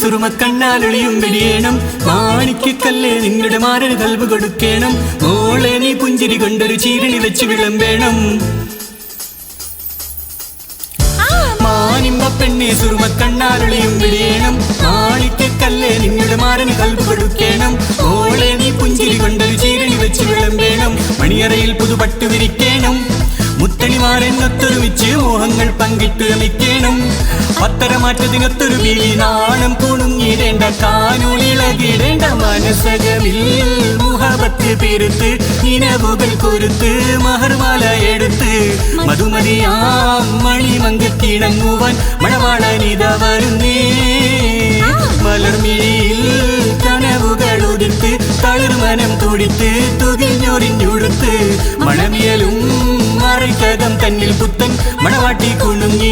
സുറുമ കണ്ണാലൊളിയും വെടിയേണം മാണിക്കല്ലേ നിങ്ങളുടെ മാരന് കൽവ് കൊടുക്കേണം മോളെ നീ പുഞ്ചിരി കൊണ്ടൊരു ചീരണി വെച്ച് വിളമ്പേണം മാനിമ്പ പെണ്ണെ സുറുമ കണ്ണാലൊളിയും വെടിയേണം മാണിക്കല്ലേ നിങ്ങളുടെ മാരന് കൽവ് കൊടുക്കേണം മോളെ നീ പുഞ്ചിരി കൊണ്ടൊരു ചീരണി വെച്ച് വിളമ്പേണം മണിയറയിൽ പുതുപട്ടു വിരിക്കേണം മുത്തണിമാരെന്നൊത്തൊരുമിച്ച് മോഹങ്ങൾ പങ്കിട്ടുരമിക്കണം പത്തരമാറ്റത്തിനൊത്തൊരു വീലി നാണം കുണുങ്ങിടേണ്ട കാനൂളിളകിടേണ്ട മനസ്സകവിൽ മുഹബത്ത് പെരുത്ത് ഇനവുകൾ കൊരുത്ത് മഹർമാല എടുത്ത് മധുമതിയാം മണിമങ്കക്കിണങ്ങുവാൻ മണവാളനിത വരുന്നേ മലർമിഴിയിൽ കനവുകൾ ഉതിർത്ത് തളിർമനം തുടിത്ത് തുകിഞ്ഞൊറിഞ്ഞുടുത്ത് മണമിയലും മറക്കകം തന്നിൽ പുത്തൻ മണവാട്ടി കുണുങ്ങി